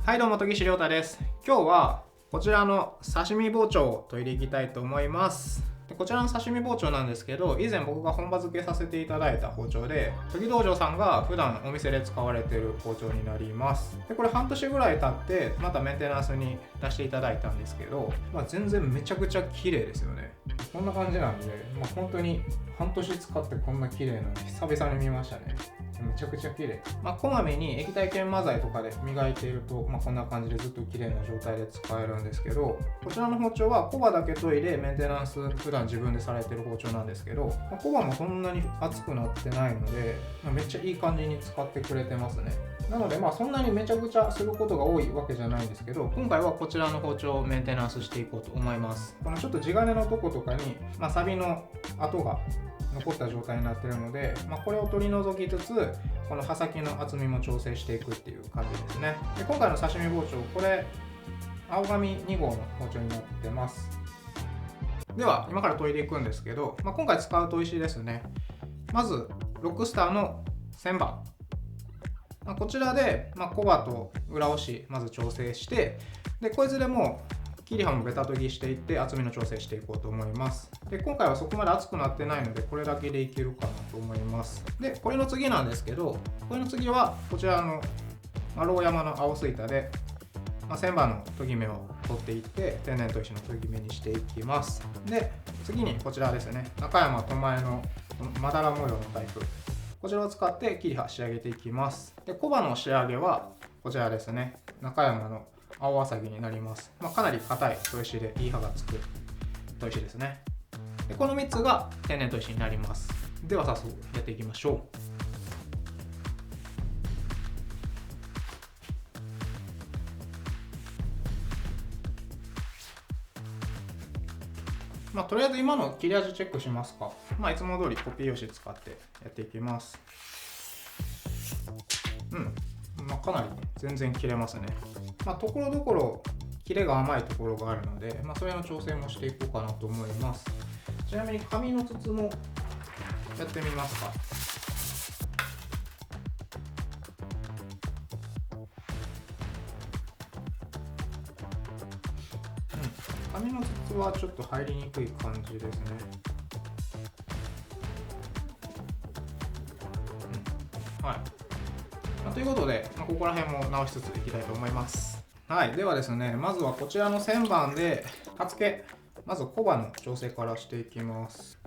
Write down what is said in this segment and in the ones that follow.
はいどうも、研ぎ師亮太です。今日はこちらの刺身包丁を研いでいきたいと思います。でこちらの刺身包丁なんですけど、以前僕が本場付けさせていただいた包丁で、研ぎ道場さんが普段お店で使われている包丁になります。でこれ半年ぐらい経ってまたメンテナンスに出していただいたんですけど、全然めちゃくちゃ綺麗ですよね。こんな感じなんで、本当に半年使ってこんな綺麗なの久々に見ましたね。めちゃくちゃ綺麗。こまめに液体研磨剤とかで磨いていると、こんな感じでずっと綺麗な状態で使えるんですけど、こちらの包丁はコバだけ研いでメンテナンス普段自分でされてる包丁なんですけど、コバもそんなに熱くなってないので、めっちゃいい感じに使ってくれてますね。なのでそんなにめちゃくちゃすることが多いわけじゃないんですけど、今回はこちらの包丁をメンテナンスしていこうと思います。このちょっと地金のとことかに、サビの跡が残った状態になっているので、これを取り除きつつ、この刃先の厚みも調整していくっていう感じですね。で今回の刺身包丁、これ青紙2号の包丁になってます。では今から研いでいくんですけど、今回使う砥石ですね。まずロックスターの1000番、こちらでコバと裏押しまず調整して、でこいつでもう切り刃もベタ研ぎしていって厚みの調整していこうと思います。で今回はそこまで厚くなってないので、これだけでいけるかなと思います。でこれの次なんですけど、これの次はこちらのローヤマの青スイタで、1000番の研ぎ目を取っていって天然砥石の研ぎ目にしていきます。で次にこちらですね、中山手前のまだら模様のタイプ、こちらを使って切り刃仕上げていきます。でコバの仕上げはこちらですね、中山の青あさぎになります。かなり硬い砥石でいい刃がつく砥石ですね。でこの3つが天然砥石になります。では早速やっていきましょう。とりあえず今の切れ味チェックしますか。いつも通りコピー用紙使ってやっていきます。かなり全然切れますね。ところどころ切れが甘いところがあるので、それの調整もしていこうかなと思います。ちなみに紙の筒もやってみますか。紙の筒はちょっと入りにくい感じですね。ということで、ここら辺も直しつついきたいと思います。ではですね、まずはこちらの1000番で刃付け、まずコバの調整からしていきます。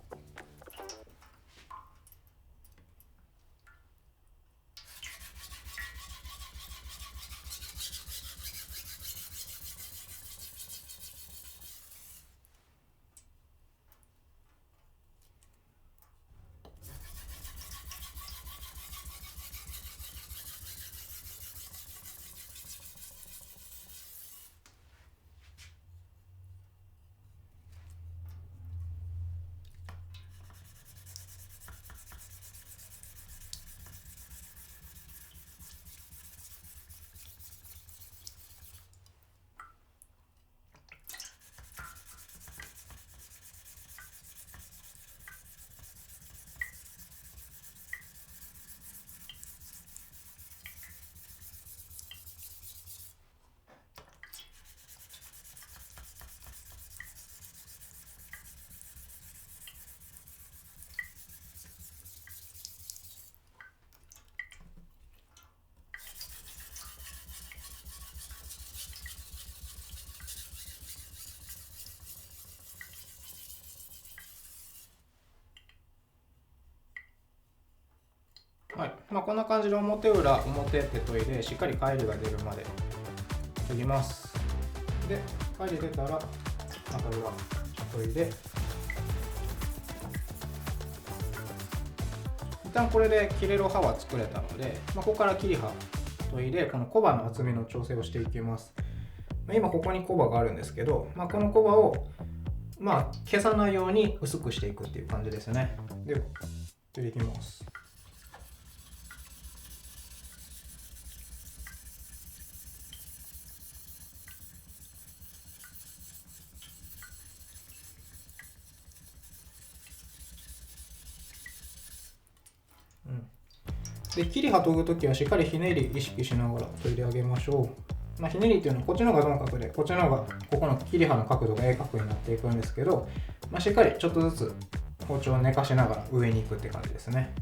こんな感じで表裏表って研いで、しっかり返りが出るまで研ぎます。で返り出たらまた裏研いで、一旦これで切れる刃は作れたので、ここから切り刃研いでこのコバの厚みの調整をしていきます。今ここにコバがあるんですけど、このコバを消さないように薄くしていくっていう感じですね。では研いでいきます。で切り刃研ぐときはしっかりひねり意識しながら研いであげましょう。ひねりっていうのはこっちの方が鈍角で、こっちの方がここの切り刃の角度が鋭角になっていくんですけど、しっかりちょっとずつ包丁を寝かしながら上に行くって感じですね。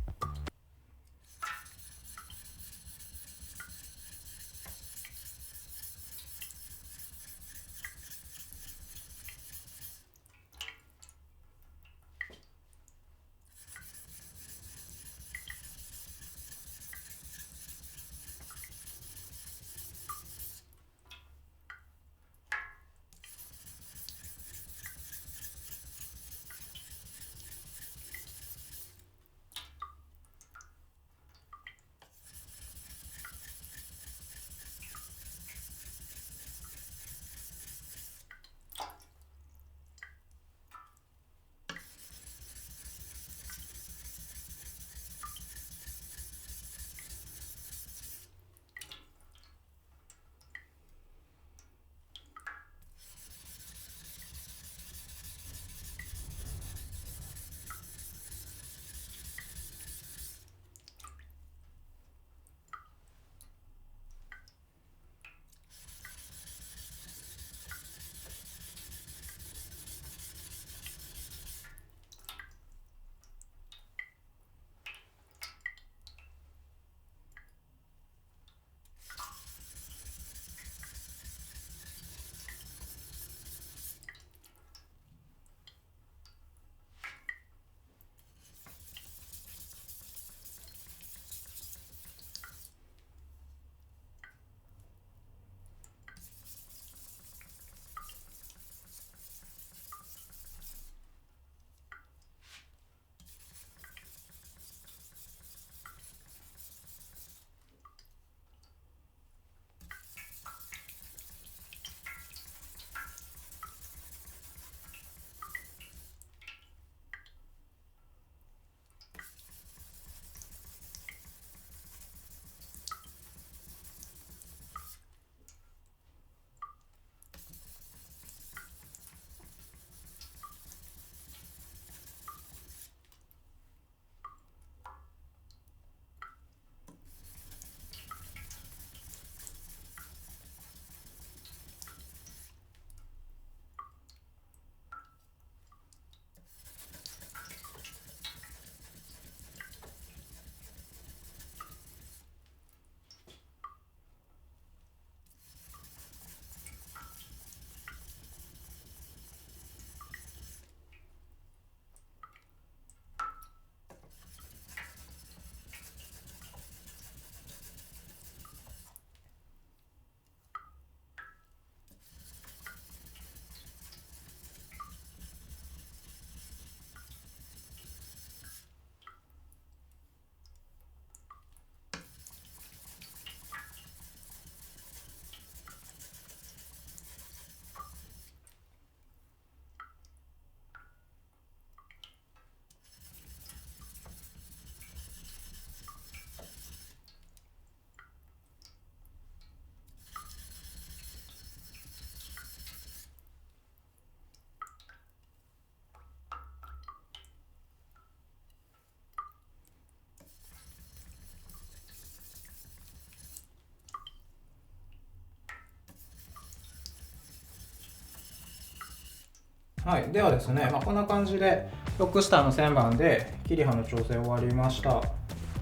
はい、ではですね、こんな感じでロックスターの旋盤で切り刃の調整終わりました。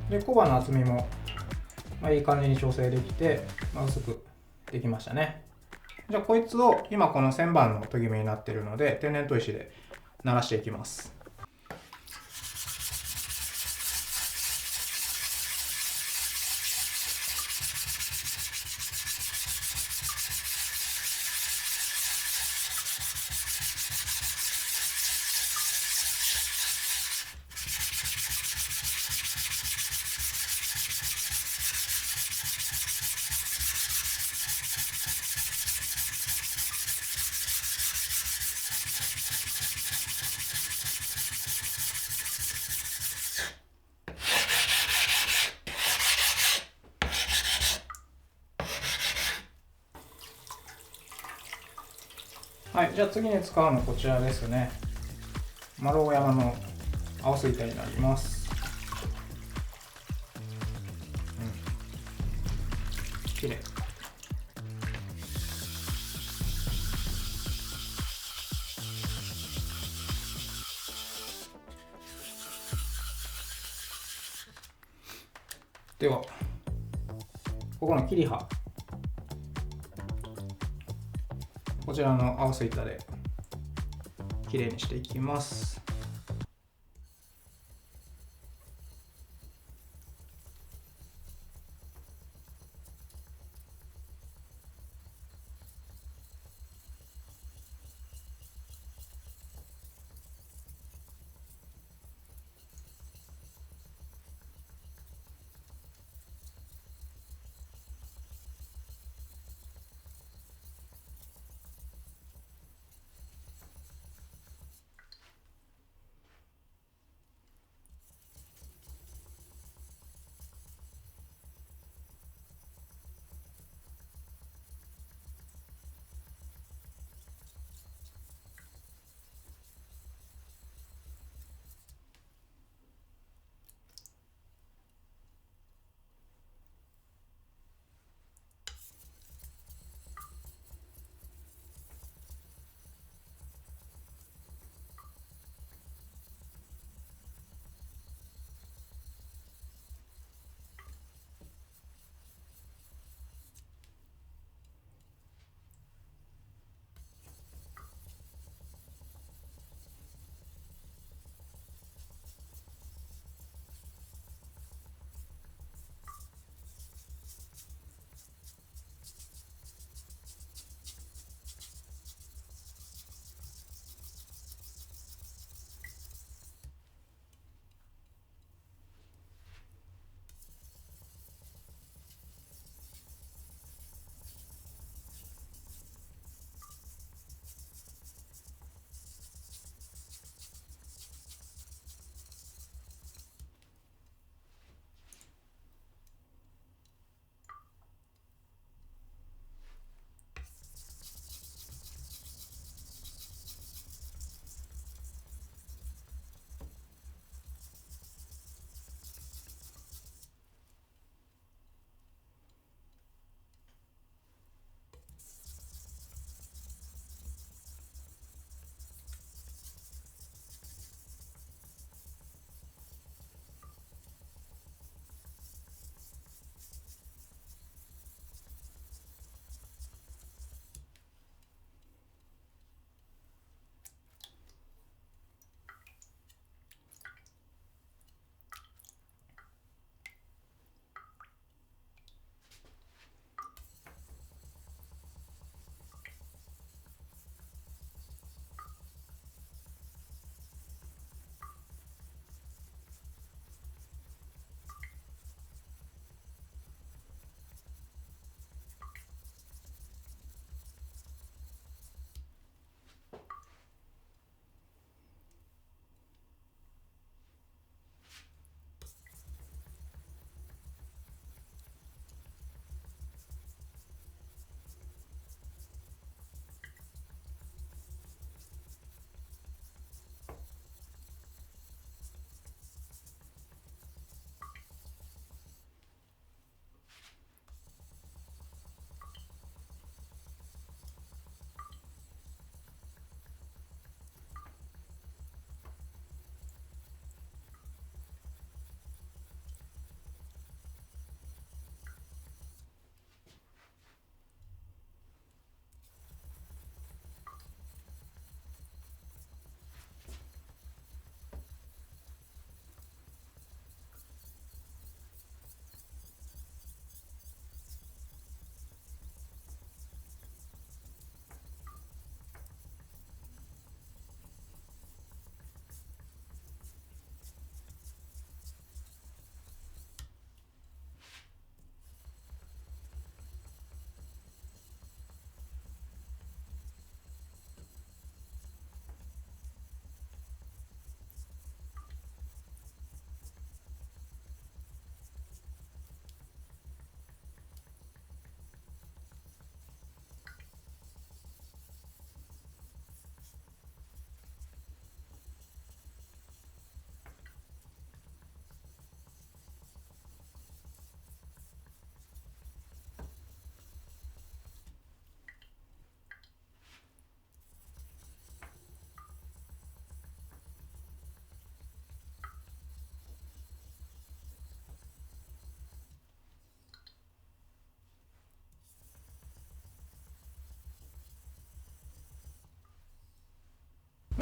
で、小刃の厚みも、いい感じに調整できて、薄くできましたね。じゃあこいつを今この旋盤の研ぎ目になっているので天然砥石で鳴らしていきます。はい、じゃあ次に使うのはこちらですね。丸尾山の青す板になります。綺麗。ではここの切り刃、こちらの合わせ板できれいにしていきます。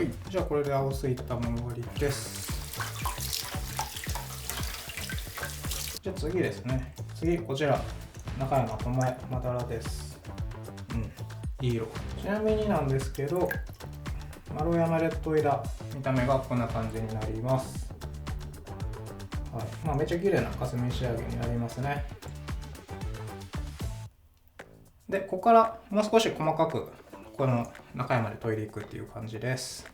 はい、じゃあこれで青酢いったも終わりです。じゃあ次ですね。次こちら中山智恵まだらです。いい色。ちなみになんですけど、まろやまレッドイダ見た目がこんな感じになります。めっちゃ綺麗な霞仕上げになりますね。でここからもう少し細かくこの中山で研いでいくっていう感じです。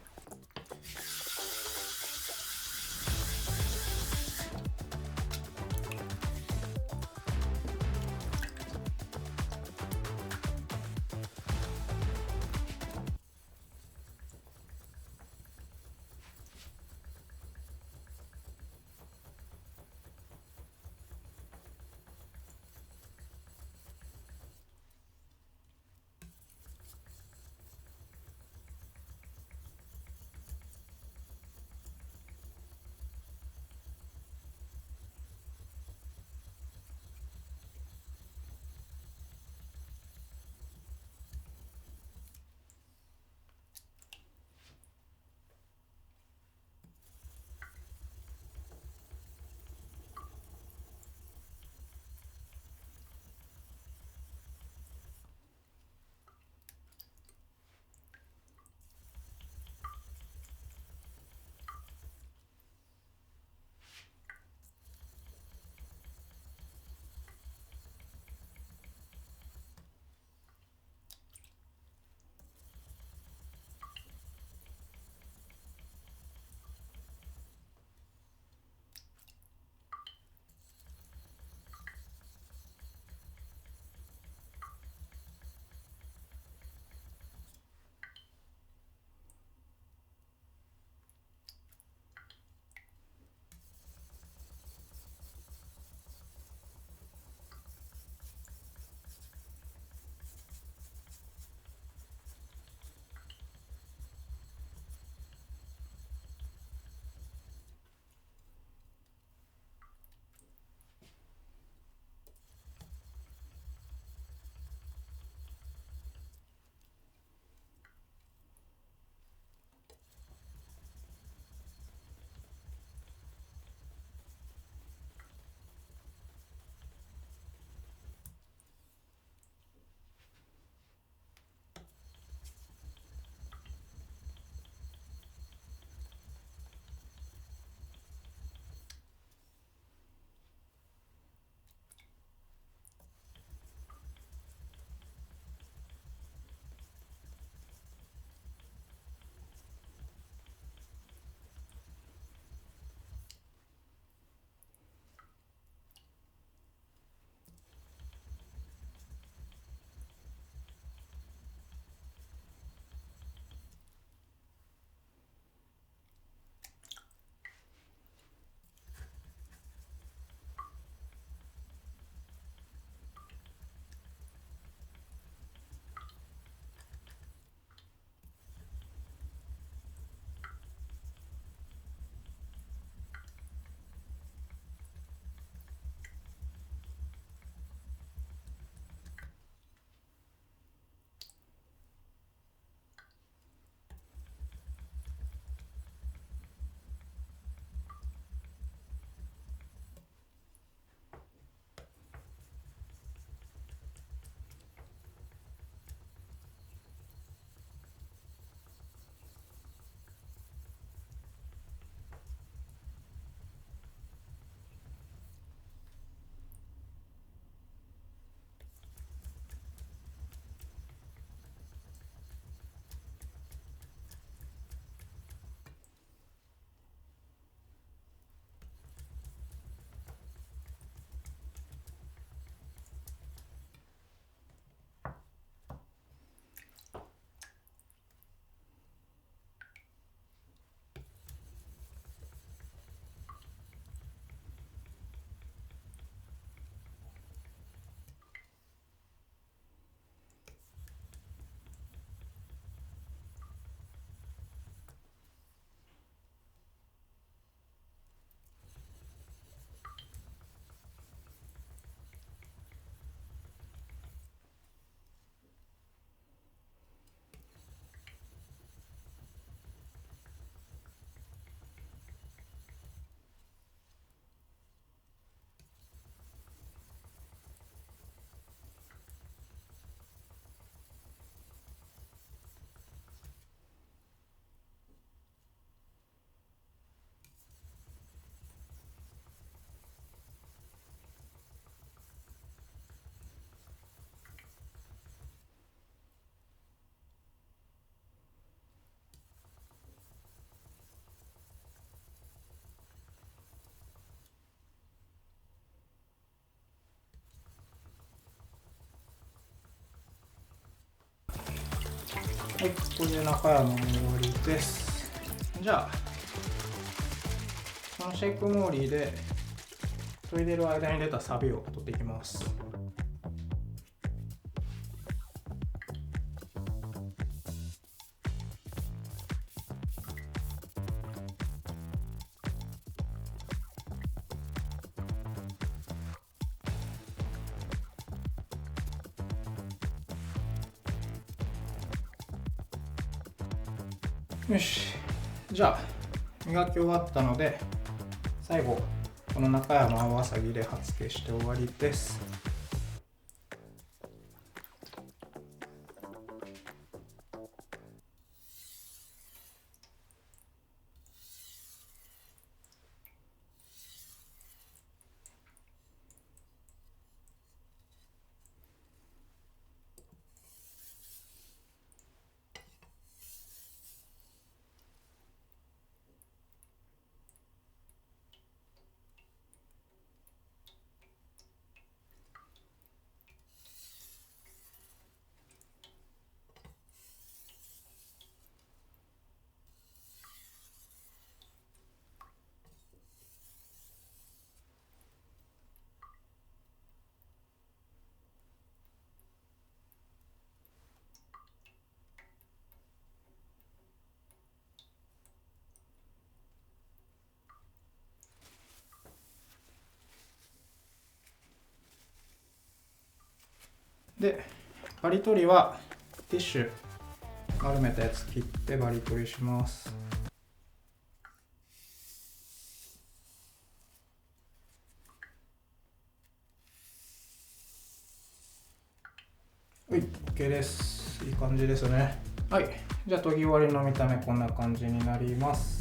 い、これで中山も終わりです。じゃあこのシェイクモーリーで研いでる間に出たサビを取っていきます。よし、じゃあ磨き終わったので最後この中山アワサギで刃付けして終わりです。でバリ取りはティッシュ丸めたやつ切ってバリ取りします。はい、OK です。いい感じですね。はい、じゃあ研ぎ終わりの見た目こんな感じになります。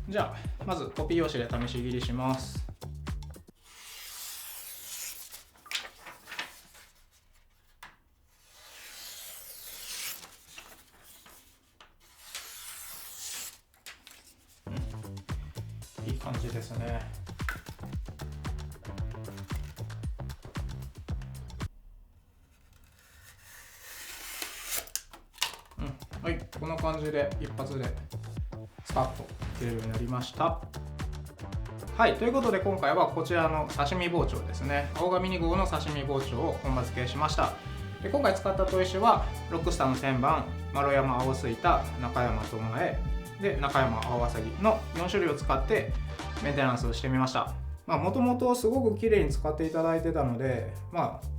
じゃあまずコピー用紙で試し切りします。いい感じですね。はい、こんな感じで一発でスパッと切れるようになりました。はい、ということで今回はこちらの刺身包丁ですね。青紙2号の刺身包丁を本場付けしました。で今回使った砥石はロックスターの旋盤、丸山青すいた、中山と前で中山青わさぎの4種類を使ってメンテナンスをしてみました。もともとすごく綺麗に使っていただいてたので、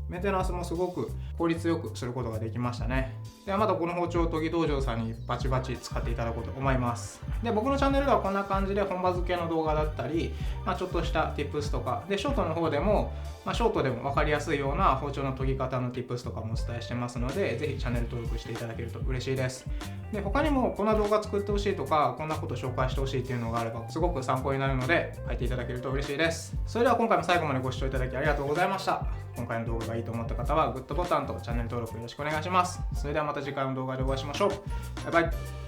メンテナンスもすごく効率よくすることができましたね。ではまたこの包丁を研ぎ道場さんにバチバチ使っていただこうと思います。で僕のチャンネルではこんな感じで本場付けの動画だったり、ちょっとした Tips とかでショートの方でも、ショートでも分かりやすいような包丁の研ぎ方の Tips とかもお伝えしてますので、ぜひチャンネル登録していただけると嬉しいです。で他にもこんな動画作ってほしいとかこんなこと紹介してほしいっていうのがあればすごく参考になるので書いていただけると嬉しいです。それでは今回も最後までご視聴いただきありがとうございました。今回の動画がいいと思った方はグッドボタンとチャンネル登録よろしくお願いします。それではまた次回の動画でお会いしましょう。バイバイ。